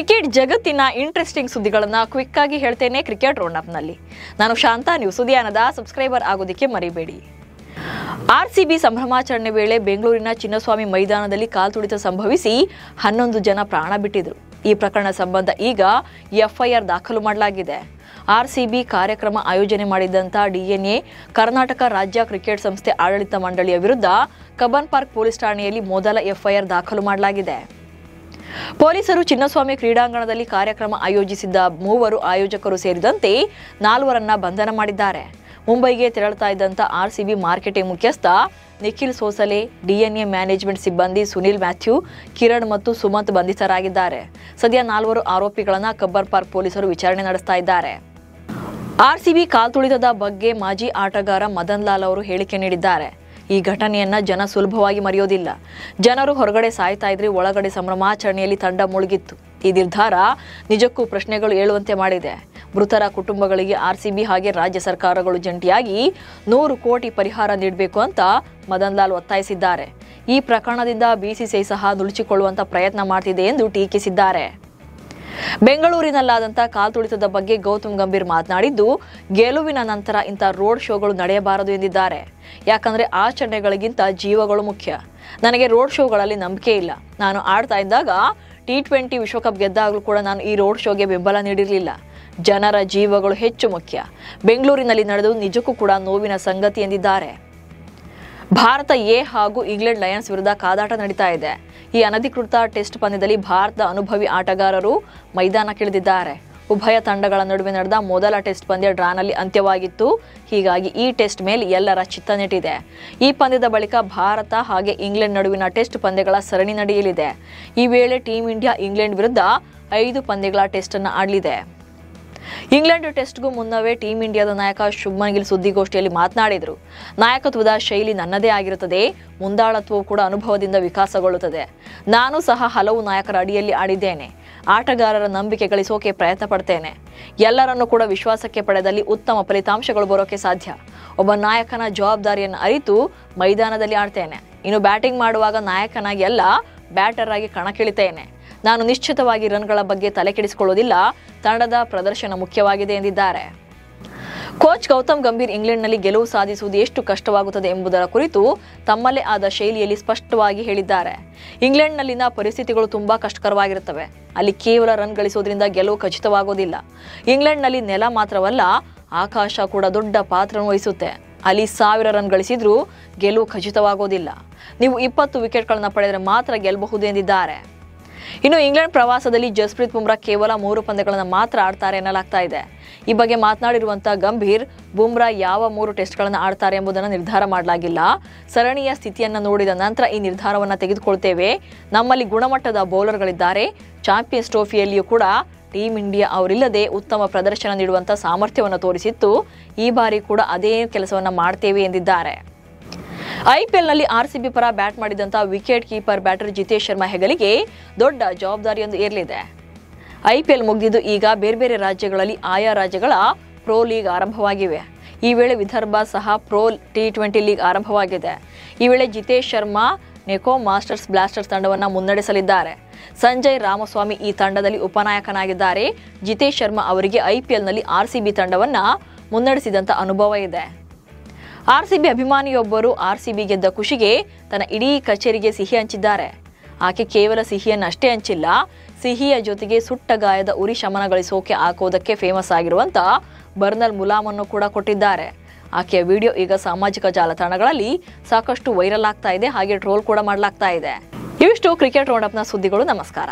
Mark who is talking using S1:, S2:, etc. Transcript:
S1: Cricket ಜಗತ್ತಿನ interesting ಸುದ್ದಿಗಳನ್ನು quick ಆಗಿ ಹೇಳ್ತೇನೆ ಕ್ರಿಕೆಟ್ ರೌಂಡ್ ಅಪ್ ನಲ್ಲಿ. ನಾನು ಶಾಂತಾ, ನೀವು ಸುದ್ದಿಯಾನದ ಸಬ್ಸ್ಕ್ರೈಬರ್ ಆಗೋದಕ್ಕೆ ಮರಿಬೇಡಿ. ಆರ್ಸಿಬಿ ಸಂಭ್ರಮಾಚರಣೆ ವೇಳೆ ಬೆಂಗಳೂರಿನ ಚಿನ್ನಸ್ವಾಮಿ ಮೈದಾನದಲ್ಲಿ ಕಾಲ್ತುಳಿತ ಸಂಭವಿಸಿ 11 ಜನ ಪ್ರಾಣ ಬಿಟ್ಟಿದ್ರು. ಈ ಪ್ರಕರಣ ಸಂಬಂಧ ಈಗ ಎಫ್ಐಆರ್ ದಾಖಲು ಮಾಡಲಾಗಿದೆ. ಆರ್ಸಿಬಿ ಕಾರ್ಯಕ್ರಮ ಆಯೋಜನೆ ಮಾಡಿದಂತ ಡಿಎನ್ಎ ಕರ್ನಾಟಕ ರಾಜ್ಯ ಕ್ರಿಕೆಟ್ ಸಂಸ್ಥೆ ಆಡಳಿತ ಮಂಡಳಿಯ ವಿರುದ್ಧ ಕಬ್ಬನ್ ಪಾರ್ಕ್ ಪೊಲೀಸ್ ಠಾಣೆಯಲ್ಲಿ ಮೊದಲ ಎಫ್ಐಆರ್ ದಾಖಲು ಮಾಡಲಾಗಿದೆ. ಪೊಲೀಸರು ಚಿನ್ನಸ್ವಾಮಿ ಕ್ರೀಡಾಂಗಣದಲ್ಲಿ ಕಾರ್ಯಕ್ರಮ ಆಯೋಜಿಸಿದ್ದ 3 ಆಯೋಜಕರು ಸೇರಿದಂತೆ 4ರನ್ನ ಬಂಧನ ಮಾಡಿದ್ದಾರೆ. ಮುಂಬೈಗೆ ತೆರಳುತ್ತಾ ಇದ್ದಂತ ಆರ್ಸಿಬಿ ಮಾರ್ಕೆಟಿಂಗ್ ಮುಖ್ಯಸ್ಥ ನಿಖಿಲ್ ಸೋಸಲೆ, ಡಿಎನ್ಎ ಮ್ಯಾನೇಜ್ಮೆಂಟ್ ಸಿಬ್ಬಂದಿ ಸುನಿಲ್ ಮ್ಯಾಥ್ಯೂ, ಕಿರಣ್ ಮತ್ತು ಸುಮಂತ್ ಬಂಧಿತರಾಗಿದ್ದಾರೆ. ಸದ್ಯ 4 ಆರೋಪಿಗಳನ್ನ ಕಬ್ಬನ್ ಪಾರ್ಕ್ ಪೊಲೀಸರು ವಿಚಾರಣೆ ನಡೆಸ್ತಾ ಇದ್ದಾರೆ. ಆರ್ಸಿಬಿ ಕಾಲ್ತುಳಿತದ ಬಗ್ಗೆ ಮಾಜಿ ಆಟಗಾರ ಮದನ್ ಲಾಲ್ ಅವರು ಹೇಳಿಕೆ ನೀಡಿದ್ದಾರೆ. ಈ ಘಟನೆಯನ್ನ ಜನ ಸುಲಭವಾಗಿ ಮರೆಯೋದಿಲ್ಲ. ಜನರು ಹೊರಗಡೆ ಸಾಯ್ತಾ ಇದ್ರೆ ಒಳಗಡೆ ಸಂಭ್ರಮಾಚರಣೆಯಲ್ಲಿ ತಂಡ ಮುಳುಗಿತ್ತು. ಈ ನಿರ್ಧಾರ ನಿಜಕ್ಕೂ ಪ್ರಶ್ನೆಗಳು ಏಳುವಂತೆ ಮಾಡಿದೆ. ಮೃತರ ಕುಟುಂಬಗಳಿಗೆ ಆರ್ಸಿಬಿ ಹಾಗೆ ರಾಜ್ಯ ಸರ್ಕಾರಗಳು ಜಂಟಿಯಾಗಿ 100 ಕೋಟಿ ಪರಿಹಾರ ನೀಡಬೇಕು ಅಂತ ಮದನ್ ಲಾಲ್ ಒತ್ತಾಯಿಸಿದ್ದಾರೆ. ಈ ಪ್ರಕರಣದಿಂದ ಬಿಸಿಸಿಐ ಸಹ ನುಣುಚಿಕೊಳ್ಳುವಂತ ಪ್ರಯತ್ನ ಮಾಡ್ತಿದೆ ಎಂದು ಟೀಕಿಸಿದ್ದಾರೆ. ಬೆಂಗಳೂರಿನಲ್ಲಾದಂಥ ಕಾಲ್ತುಳಿತದ ಬಗ್ಗೆ ಗೌತಮ್ ಗಂಭೀರ್ ಮಾತನಾಡಿದ್ದು, ಗೆಲುವಿನ ನಂತರ ಇಂಥ ರೋಡ್ ಶೋಗಳು ನಡೆಯಬಾರದು ಎಂದಿದ್ದಾರೆ. ಯಾಕಂದ್ರೆ ಆಚರಣೆಗಳಿಗಿಂತ ಜೀವಗಳು ಮುಖ್ಯ. ನನಗೆ ರೋಡ್ ಶೋಗಳಲ್ಲಿ ನಂಬಿಕೆ ಇಲ್ಲ. ನಾನು ಆಡ್ತಾ ಇದ್ದಾಗ T20 ವಿಶ್ವಕಪ್ ಗೆದ್ದಾಗಲೂ ಕೂಡ ನಾನು ಈ ರೋಡ್ ಶೋಗೆ ಬೆಂಬಲ ನೀಡಿರಲಿಲ್ಲ. ಜನರ ಜೀವಗಳು ಹೆಚ್ಚು ಮುಖ್ಯ. ಬೆಂಗಳೂರಿನಲ್ಲಿ ನಡೆದು ನಿಜಕ್ಕೂ ಕೂಡ ನೋವಿನ ಸಂಗತಿ ಎಂದಿದ್ದಾರೆ. ಭಾರತ ಎ ಹಾಗೂ ಇಂಗ್ಲೆಂಡ್ ಲಯನ್ಸ್ ವಿರುದ್ಧ ಕಾದಾಟ ನಡೀತಾ ಇದೆ. ಈ ಅನಧಿಕೃತ ಟೆಸ್ಟ್ ಪಂದ್ಯದಲ್ಲಿ ಭಾರತದ ಅನುಭವಿ ಆಟಗಾರರು ಮೈದಾನಕ್ಕಿಳಿದಿದ್ದಾರೆ. ಉಭಯ ತಂಡಗಳ ನಡುವೆ ನಡೆದ ಮೊದಲ ಟೆಸ್ಟ್ ಪಂದ್ಯ ಡ್ರಾನಲ್ಲಿ ಅಂತ್ಯವಾಗಿತ್ತು. ಹೀಗಾಗಿ ಈ ಟೆಸ್ಟ್ ಮೇಲೆ ಎಲ್ಲರ ಚಿತ್ತ ನೆಟ್ಟಿದೆ. ಈ ಪಂದ್ಯದ ಬಳಿಕ ಭಾರತ ಹಾಗೆ ಇಂಗ್ಲೆಂಡ್ ನಡುವಿನ ಟೆಸ್ಟ್ ಪಂದ್ಯಗಳ ಸರಣಿ ನಡೆಯಲಿದೆ. ಈ ವೇಳೆ ಟೀಂ ಇಂಡಿಯಾ ಇಂಗ್ಲೆಂಡ್ ವಿರುದ್ಧ 5 ಪಂದ್ಯಗಳ ಟೆಸ್ಟ್ ಅನ್ನು ಆಡಲಿದೆ. ಇಂಗ್ಲೆಂಡ್ ಟೆಸ್ಟ್ಗೂ ಮುನ್ನವೇ ಟೀಂ ಇಂಡಿಯಾದ ನಾಯಕ ಶುಭ್ಮನ್ ಗಿಲ್ ಸುದ್ದಿಗೋಷ್ಠಿಯಲ್ಲಿ ಮಾತನಾಡಿದರು. ನಾಯಕತ್ವದ ಶೈಲಿ ನನ್ನದೇ ಆಗಿರುತ್ತದೆ. ಮುಂದಾಳತ್ವವು ಕೂಡ ಅನುಭವದಿಂದ ವಿಕಾಸಗೊಳ್ಳುತ್ತದೆ. ನಾನು ಸಹ ಹಲವು ನಾಯಕರ ಅಡಿಯಲ್ಲಿ ಆಡಿದ್ದೇನೆ. ಆಟಗಾರರ ನಂಬಿಕೆ ಗಳಿಸೋಕೆ ಪ್ರಯತ್ನ ಪಡ್ತೇನೆ. ಎಲ್ಲರನ್ನೂ ಕೂಡ ವಿಶ್ವಾಸಕ್ಕೆ ಪಡೆದಲ್ಲಿ ಉತ್ತಮ ಫಲಿತಾಂಶಗಳು ಬರೋಕೆ ಸಾಧ್ಯ. ಒಬ್ಬ ನಾಯಕನ ಜವಾಬ್ದಾರಿಯನ್ನು ಅರಿತು ಮೈದಾನದಲ್ಲಿ ಆಡ್ತೇನೆ. ಇನ್ನು ಬ್ಯಾಟಿಂಗ್ ಮಾಡುವಾಗ ನಾಯಕನಾಗಿ ಅಲ್ಲ, ಬ್ಯಾಟರ್ ಆಗಿ ಕಣಕ್ಕಿಳಿತೇನೆ. ನಾನು ನಿಶ್ಚಿತವಾಗಿ ರನ್ಗಳ ಬಗ್ಗೆ ತಲೆ ಕೆಡಿಸಿಕೊಳ್ಳುವುದಿಲ್ಲ. ತಂಡದ ಪ್ರದರ್ಶನ ಮುಖ್ಯವಾಗಿದೆ ಎಂದಿದ್ದಾರೆ. ಕೋಚ್ ಗೌತಮ್ ಗಂಭೀರ್ ಇಂಗ್ಲೆಂಡ್ನಲ್ಲಿ ಗೆಲುವು ಸಾಧಿಸುವುದು ಎಷ್ಟು ಕಷ್ಟವಾಗುತ್ತದೆ ಎಂಬುದರ ಕುರಿತು ತಮ್ಮಲ್ಲೇ ಆದ ಶೈಲಿಯಲ್ಲಿ ಸ್ಪಷ್ಟವಾಗಿ ಹೇಳಿದ್ದಾರೆ. ಇಂಗ್ಲೆಂಡ್ನಲ್ಲಿನ ಪರಿಸ್ಥಿತಿಗಳು ತುಂಬಾ ಕಷ್ಟಕರವಾಗಿರುತ್ತವೆ. ಅಲ್ಲಿ ಕೇವಲ ರನ್ ಗಳಿಸೋದ್ರಿಂದ ಗೆಲುವು ಖಚಿತವಾಗೋದಿಲ್ಲ. ಇಂಗ್ಲೆಂಡ್ನಲ್ಲಿ ನೆಲ ಮಾತ್ರವಲ್ಲ, ಆಕಾಶ ಕೂಡ ದೊಡ್ಡ ಪಾತ್ರ ವಹಿಸುತ್ತೆ. ಅಲ್ಲಿ 1000 ರನ್ ಗಳಿಸಿದ್ರೂ ಗೆಲುವು ಖಚಿತವಾಗೋದಿಲ್ಲ. ನೀವು 20 ವಿಕೆಟ್ಗಳನ್ನು ಪಡೆದರೆ ಮಾತ್ರ ಗೆಲ್ಲಬಹುದು ಎಂದಿದ್ದಾರೆ. ಇನ್ನು ಇಂಗ್ಲೆಂಡ್ ಪ್ರವಾಸದಲ್ಲಿ ಜಸ್ಪ್ರೀತ್ ಬುಮ್ರಾ ಕೇವಲ 3 ಪಂದ್ಯಗಳನ್ನು ಮಾತ್ರ ಆಡ್ತಾರೆ ಎನ್ನಲಾಗ್ತಾ ಇದೆ. ಈ ಬಗ್ಗೆ ಮಾತನಾಡಿರುವಂತಹ ಗಂಭೀರ್, ಬುಮ್ರಾ ಯಾವ 3 ಟೆಸ್ಟ್ಗಳನ್ನು ಆಡ್ತಾರೆ ಎಂಬುದನ್ನು ನಿರ್ಧಾರ ಮಾಡಲಾಗಿಲ್ಲ. ಸರಣಿಯ ಸ್ಥಿತಿಯನ್ನು ನೋಡಿದ ನಂತರ ಈ ನಿರ್ಧಾರವನ್ನು ತೆಗೆದುಕೊಳ್ತೇವೆ. ನಮ್ಮಲ್ಲಿ ಗುಣಮಟ್ಟದ ಬೌಲರ್ಗಳಿದ್ದಾರೆ. ಚಾಂಪಿಯನ್ಸ್ ಟ್ರೋಫಿಯಲ್ಲಿಯೂ ಕೂಡ ಟೀಂ ಇಂಡಿಯಾ ಅವರಿಲ್ಲದೆ ಉತ್ತಮ ಪ್ರದರ್ಶನ ನೀಡುವಂಥ ಸಾಮರ್ಥ್ಯವನ್ನು ತೋರಿಸಿತ್ತು. ಈ ಬಾರಿ ಕೂಡ ಅದೇ ಕೆಲಸವನ್ನು ಮಾಡ್ತೇವೆ ಎಂದಿದ್ದಾರೆ. ಐಪಿಎಲ್ನಲ್ಲಿ ಆರ್ಸಿಬಿ ಪರ ಬ್ಯಾಟ್ ಮಾಡಿದಂಥ wicket keeper batter Jitesh Sharma ಹೆಗಲಿಗೆ ದೊಡ್ಡ ಜವಾಬ್ದಾರಿಯೊಂದು ಏರಲಿದೆ. ಐಪಿಎಲ್ ಮುಗಿದಿದ್ದು ಈಗ ಬೇರೆ ಬೇರೆ ರಾಜ್ಯಗಳಲ್ಲಿ ಆಯಾ ರಾಜ್ಯಗಳ ಪ್ರೋ ಲೀಗ್ ಆರಂಭವಾಗಿವೆ. ಈ ವೇಳೆ ವಿದರ್ಭ ಸಹ ಪ್ರೋ T20 ಲೀಗ್ ಆರಂಭವಾಗಿದೆ. ಈ ವೇಳೆ ಜಿತೇಶ್ ಶರ್ಮಾ ನೆಕೋ ಮಾಸ್ಟರ್ಸ್ ಬ್ಲಾಸ್ಟರ್ಸ್ ತಂಡವನ್ನು ಮುನ್ನಡೆಸಲಿದ್ದಾರೆ. ಸಂಜಯ್ ರಾಮಸ್ವಾಮಿ ಈ ತಂಡದಲ್ಲಿ ಉಪನಾಯಕನಾಗಿದ್ದಾರೆ. ಜಿತೇಶ್ ಶರ್ಮಾ ಅವರಿಗೆ ಐಪಿಎಲ್ನಲ್ಲಿ ಆರ್ಸಿಬಿ ತಂಡವನ್ನು ಮುನ್ನಡೆಸಿದಂಥ ಅನುಭವ ಇದೆ. ಆರ್ಸಿಬಿ ಅಭಿಮಾನಿಯೊಬ್ಬರು ಆರ್ಸಿಬಿ ಗೆದ್ದ ಖುಷಿಗೆ ತನ್ನ ಇಡೀ ಕಚೇರಿಗೆ ಸಿಹಿ ಹಂಚಿದ್ದಾರೆ. ಆಕೆ ಕೇವಲ ಸಿಹಿಯನ್ನು ಅಷ್ಟೇ ಹಂಚಿಲ್ಲ, ಸಿಹಿಯ ಜೊತೆಗೆ ಸುಟ್ಟ ಗಾಯದ ಉರಿ ಶಮನಗಳಿಸೋಕೆ ಹಾಕೋದಕ್ಕೆ ಫೇಮಸ್ ಆಗಿರುವಂತ ಬರ್ನಲ್ ಮುಲಾಮನ್ನು ಕೂಡ ಕೊಟ್ಟಿದ್ದಾರೆ. ಆಕೆಯ ವಿಡಿಯೋ ಈಗ ಸಾಮಾಜಿಕ ಜಾಲತಾಣಗಳಲ್ಲಿ ಸಾಕಷ್ಟು ವೈರಲ್ ಆಗ್ತಾ ಇದೆ, ಹಾಗೆ ಟ್ರೋಲ್ ಕೂಡ ಮಾಡಲಾಗ್ತಾ ಇದೆ. ಇವಿಷ್ಟು ಕ್ರಿಕೆಟ್ ರೌಂಡ್ ಅಪ್ನ ಸುದ್ದಿಗಳು. ನಮಸ್ಕಾರ.